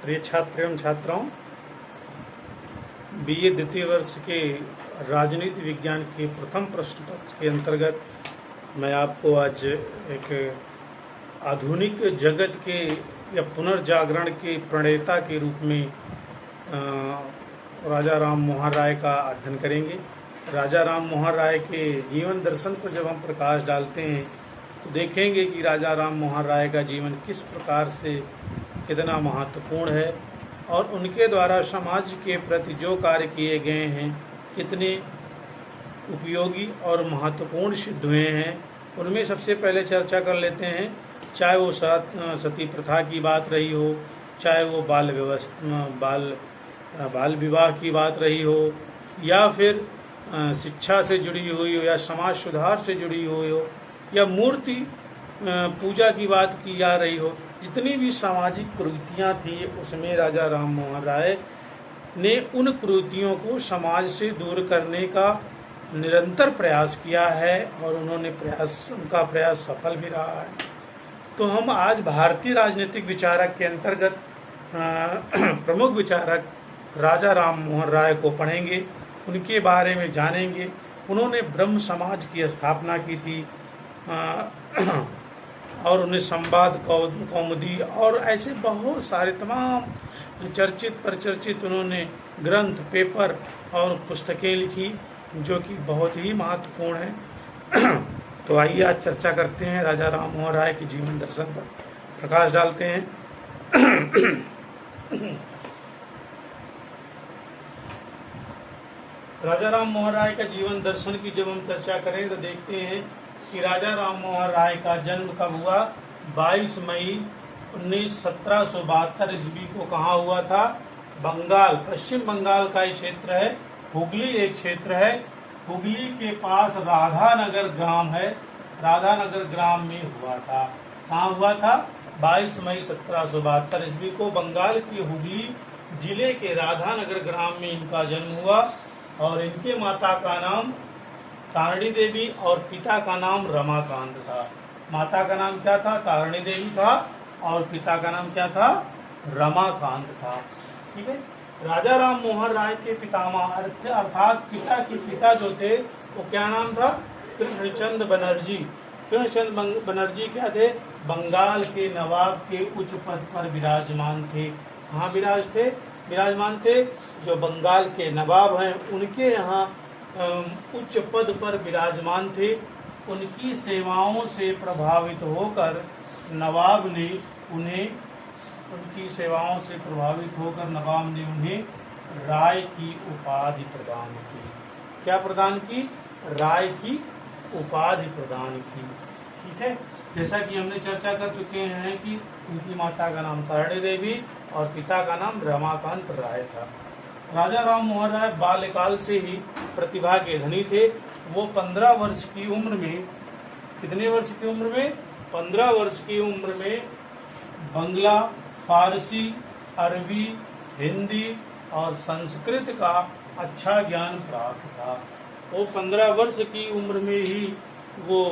प्रिय छात्र एवं छात्राओं, बीए द्वितीय वर्ष के राजनीति विज्ञान के प्रथम प्रश्न पत्र के अंतर्गत मैं आपको आज एक आधुनिक जगत के या पुनर्जागरण के प्रणेता के रूप में राजा राम मोहन राय का अध्ययन करेंगे। राजा राम मोहन राय के जीवन दर्शन पर जब हम प्रकाश डालते हैं तो देखेंगे कि राजा राम मोहन राय का जीवन किस प्रकार से कितना महत्वपूर्ण है और उनके द्वारा समाज के प्रति जो कार्य किए गए हैं कितने उपयोगी और महत्वपूर्ण सिद्ध हुए हैं। उनमें सबसे पहले चर्चा कर लेते हैं, चाहे वो सती प्रथा की बात रही हो, चाहे वो बाल विवाह की बात रही हो, या फिर शिक्षा से जुड़ी हुई हो, या समाज सुधार से जुड़ी हुई हो, या मूर्ति पूजा की बात की जा रही हो। जितनी भी सामाजिक कुरीतियाँ थी उसमें राजा राम मोहन राय ने उन कुरीतियों को समाज से दूर करने का निरंतर प्रयास किया है और उनका प्रयास सफल भी रहा है। तो हम आज भारतीय राजनीतिक विचारक के अंतर्गत प्रमुख विचारक राजा राम मोहन राय को पढ़ेंगे, उनके बारे में जानेंगे। उन्होंने ब्रह्म समाज की स्थापना की थी और उन्हें संवाद कौमुदी और ऐसे बहुत सारे तमाम चर्चित प्रचर्चित उन्होंने ग्रंथ, पेपर और पुस्तकें लिखी जो कि बहुत ही महत्वपूर्ण है। तो आइए आज चर्चा करते हैं, राजा राम मोहन राय के जीवन दर्शन पर प्रकाश डालते हैं। राजा राम मोहन राय का जीवन दर्शन की जब हम चर्चा करें तो देखते हैं कि राजा राम मोहन राय का जन्म कब हुआ। 22 मई 1772 ईस्वी को कहाँ हुआ था? बंगाल, पश्चिम बंगाल का एक क्षेत्र है, हुगली एक क्षेत्र है। हुगली के पास राधानगर ग्राम है, राधानगर ग्राम में हुआ था। कहाँ हुआ था? 22 मई 1772 ईस्वी को बंगाल के हुगली जिले के राधानगर ग्राम में इनका जन्म हुआ और इनके माता का नाम तारिणी देवी और पिता का नाम रमाकांत था। माता का नाम क्या था? तारिणी देवी था और पिता का नाम क्या था? रमाकांत था। ठीक है। राजा राम मोहन राय के पितामह अर्थात पिता के पिता जो थे वो क्या नाम था? कृष्णचंद बनर्जी। कृष्णचंद बनर्जी क्या थे? बंगाल के नवाब के उच्च पद पर विराजमान थे। कहाँ विराजमान थे? जो बंगाल के नवाब हैं उनके यहाँ उच्च पद पर विराजमान थे। उनकी सेवाओं से प्रभावित होकर नवाब ने उन्हें राय की उपाधि प्रदान की। क्या प्रदान की? राय की उपाधि प्रदान की। ठीक है। जैसा कि हमने चर्चा कर चुके हैं कि उनकी माता का नाम तारिणी देवी और पिता का नाम रमाकांत राय था। राजा राम मोहन राय बाल्यकाल से ही प्रतिभा के धनी थे। वो 15 वर्ष की उम्र में, कितने वर्ष की उम्र में? 15 वर्ष की उम्र में बंगला, फारसी, अरबी, हिंदी और संस्कृत का अच्छा ज्ञान प्राप्त था। वो 15 वर्ष की उम्र में ही वो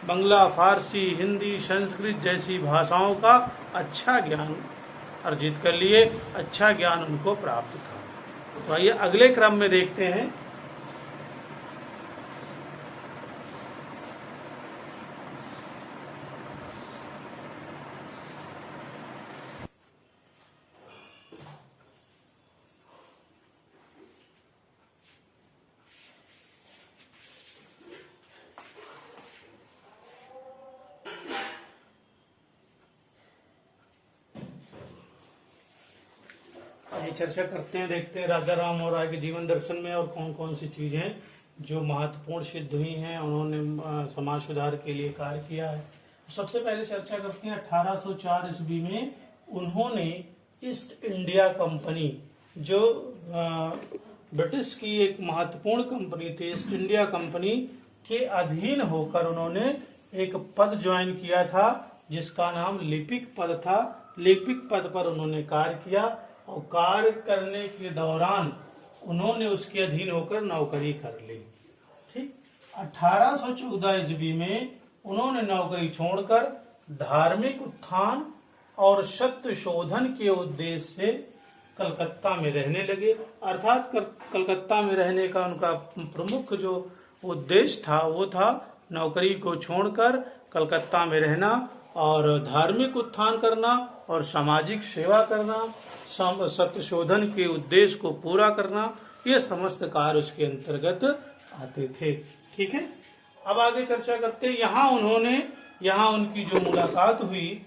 बंगला, फारसी, हिंदी, संस्कृत जैसी भाषाओं का अच्छा ज्ञान अर्जित कर लिए, अच्छा ज्ञान उनको प्राप्त था। तो आइए अगले क्रम में देखते हैं। चर्चा करते हैं, देखते हैं राजा राम मोहन राय के जीवन दर्शन में और कौन कौन सी चीजें जो महत्वपूर्ण सिद्ध हुई हैं, उन्होंने समाज सुधार के लिए कार्य किया है। सबसे पहले चर्चा करते हैं 1804 ईस्वी में उन्होंने ईस्ट इंडिया कंपनी, जो ब्रिटिश की एक महत्वपूर्ण कंपनी थी, ईस्ट इंडिया कंपनी के अधीन होकर उन्होंने एक पद ज्वाइन किया था जिसका नाम लिपिक पद था। लिपिक पद पर उन्होंने कार्य किया और कार्य करने के दौरान उन्होंने उसके अधीन होकर नौकरी कर ली। ठीक। 1814 ईस्वी में उन्होंने नौकरी छोड़कर धार्मिक उत्थान और सत्य शोधन के उद्देश्य से कलकत्ता में रहने लगे। अर्थात कलकत्ता में रहने का उनका प्रमुख जो उद्देश्य था वो था नौकरी को छोड़कर कलकत्ता में रहना और धार्मिक उत्थान करना और सामाजिक सेवा करना, सत्य शोधन के उद्देश्य को पूरा करना, ये समस्त कार्य उसके अंतर्गत आते थे। ठीक है, अब आगे चर्चा करते हैं। यहाँ उनकी जो मुलाकात हुई,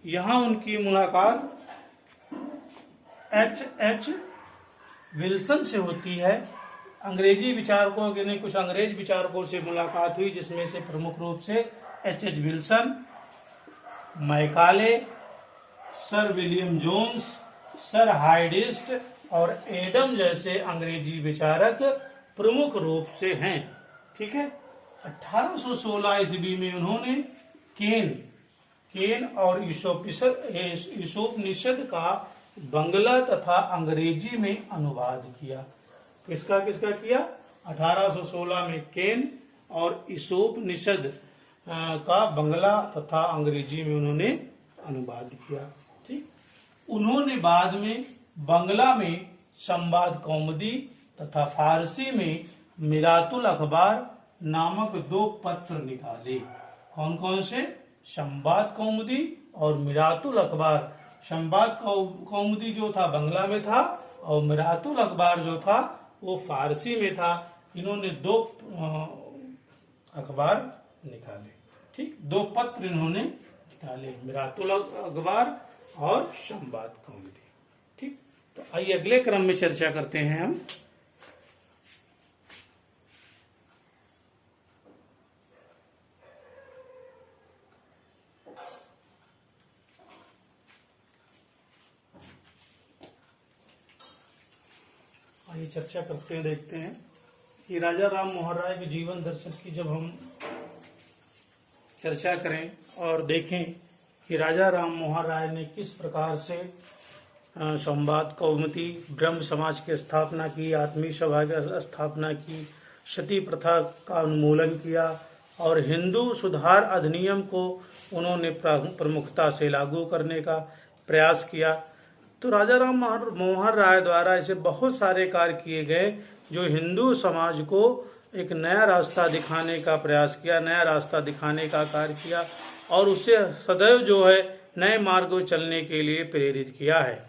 यहाँ उनकी मुलाकात H. विल्सन से होती है। अंग्रेजी विचारकों के कुछ अंग्रेज विचारकों से मुलाकात हुई, जिसमें से प्रमुख रूप से H. Wilson, Macaulay, sir William Jones, sir हाइडिस्ट और एडम जैसे अंग्रेजी विचारक प्रमुख रूप से हैं। ठीक है, 1816 ईस्वी में उन्होंने केन और ईसोपनिषद का बंगला तथा अंग्रेजी में अनुवाद किया। किसका किया? 1816 में केन और ईसोपनिषद का बंगला तथा अंग्रेजी में उन्होंने अनुवाद किया। ठीक, उन्होंने बाद में बंगला में संवाद कौमुदी तथा फारसी में मिरातुल अखबार नामक 2 पत्र निकाले। कौन कौन से? संवाद कौमुदी और मिरातुल अखबार। संवाद कौमुदी जो था बंगला में था और मिरातुल अखबार जो था वो फारसी में था। इन्होंने 2 अखबार निकाले। ठीक, 2 पत्र इन्होंने निकाले, मिरातुल अखबार और संवाद कौमुदी। ठीक, तो आइए अगले क्रम में चर्चा करते हैं हम। आइए चर्चा करते हैं, देखते हैं कि राजा राम मोहन राय के जीवन दर्शन की जब हम चर्चा करें और देखें कि राजा राम मोहन राय ने किस प्रकार से संवाद कौमुदी, ब्रह्म समाज की स्थापना की, आत्मीय सभा की स्थापना की, सती प्रथा का उन्मूलन किया और हिंदू सुधार अधिनियम को उन्होंने प्रमुखता से लागू करने का प्रयास किया। तो राजा राम मोहन राय द्वारा ऐसे बहुत सारे कार्य किए गए जो हिंदू समाज को एक नया रास्ता दिखाने का प्रयास किया, नया रास्ता दिखाने का कार्य किया और उससे सदैव जो है नए मार्ग पर चलने के लिए प्रेरित किया है।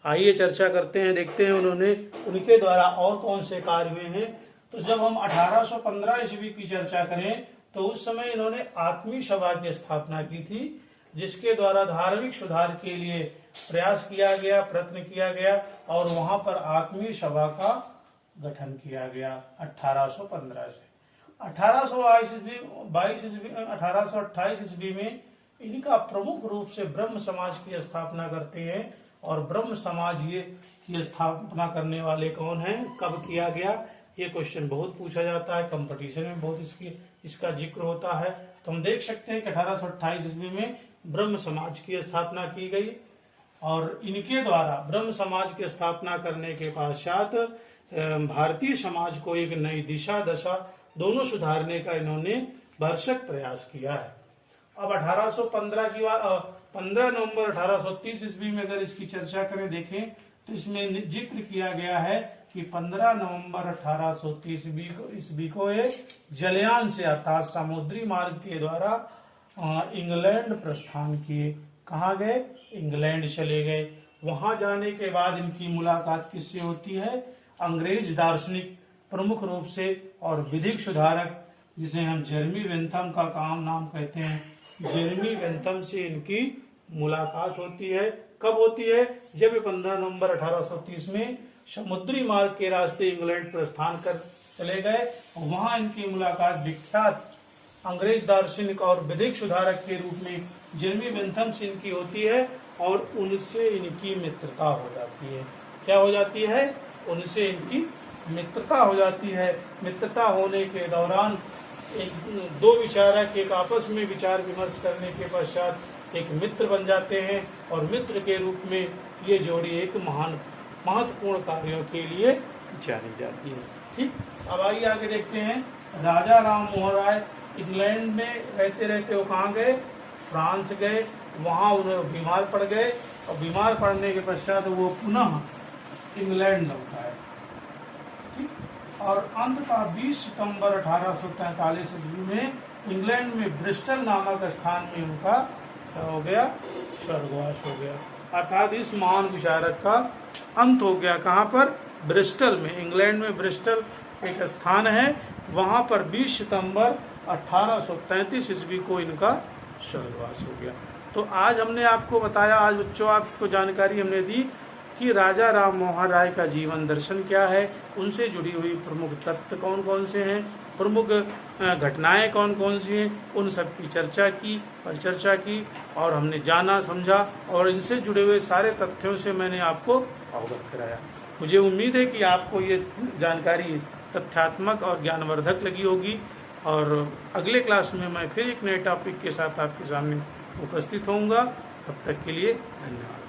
आइए चर्चा करते हैं, देखते हैं उनके द्वारा और कौन से कार्य हुए हैं। तो जब हम 1815 ईस्वी की चर्चा करें तो उस समय इन्होंने आत्मीय सभा की स्थापना की थी, जिसके द्वारा धार्मिक सुधार के लिए प्रयास किया गया, प्रयत्न किया गया और वहां पर आत्मीय सभा का गठन किया गया 1815 से। 1828 ईस्वी में इनका प्रमुख रूप से ब्रह्म समाज की स्थापना करते हैं। और ब्रह्म समाज की स्थापना करने वाले कौन हैं, कब किया गया, ये क्वेश्चन बहुत पूछा जाता है, कंपटीशन में बहुत इसका जिक्र होता है। तो हम देख सकते हैं कि 1828 ईस्वी में ब्रह्म समाज की स्थापना की गई और इनके द्वारा ब्रह्म समाज की स्थापना करने के पश्चात भारतीय समाज को एक नई दिशा दशा दोनों सुधारने का इन्होंने भरसक प्रयास किया है। अब 1815 की 15 नवंबर 1830 ईस्वी में अगर इसकी चर्चा करें, देखें तो इसमें जिक्र किया गया है कि 15 नवंबर 1830 ईस्वी को जलयान से अर्थात समुद्री मार्ग के द्वारा इंग्लैंड प्रस्थान किए। कहाँ गए? इंग्लैंड चले गए। वहां जाने के बाद इनकी मुलाकात किससे होती है? अंग्रेज दार्शनिक प्रमुख रूप से और विधिक सुधारक जिसे हम जेरेमी बेंथम का नाम कहते हैं, जेरेमी बेंथम से इनकी मुलाकात होती है। कब होती है? जब 15 नवंबर 1830 में समुद्री मार्ग के रास्ते इंग्लैंड प्रस्थान कर चले गए। वहां इनकी मुलाकात विख्यात अंग्रेज दार्शनिक और विधिक सुधारक के रूप में जेरेमी बेंथम से इनकी होती है और उनसे इनकी मित्रता हो जाती है। क्या हो जाती है? उनसे इनकी मित्रता हो जाती है। मित्रता होने के दौरान दो विचारक एक आपस में विचार विमर्श करने के पश्चात एक मित्र बन जाते हैं और मित्र के रूप में ये जोड़ी एक महत्वपूर्ण कार्यों के लिए जानी जाती है। ठीक, अब आइए आगे देखते हैं। राजा राम मोहन राय इंग्लैंड में रहते रहते वो कहाँ गए, फ्रांस गए, वहां उन्हें बीमार पड़ गए और बीमार पड़ने के पश्चात वो पुनः इंग्लैंड लौट आए। ठीक, और अंततः 20 सितंबर 1843 ईस्वी में इंग्लैंड में ब्रिस्टल नामक स्थान में उनका हो गया, स्वर्गवास हो गया। अर्थात इस महान विचारक का अंत हो गया। कहाँ पर, ब्रिस्टल में, इंग्लैंड में ब्रिस्टल एक स्थान है, वहां पर 20 सितंबर 1833 ईस्वी को इनका स्वर्गवास हो गया। तो आज हमने आपको बताया, आज बच्चों आपको जानकारी हमने दी कि राजा राम मोहन राय का जीवन दर्शन क्या है, उनसे जुड़ी हुई प्रमुख तत्व कौन कौन से हैं, प्रमुख घटनाएं कौन कौन सी हैं, उन सब की परिचर्चा की और हमने जाना समझा और इनसे जुड़े हुए सारे तथ्यों से मैंने आपको अवगत कराया। मुझे उम्मीद है कि आपको ये जानकारी तथ्यात्मक और ज्ञानवर्धक लगी होगी और अगले क्लास में मैं फिर एक नए टॉपिक के साथ आपके सामने उपस्थित होऊंगा। तब तक के लिए धन्यवाद।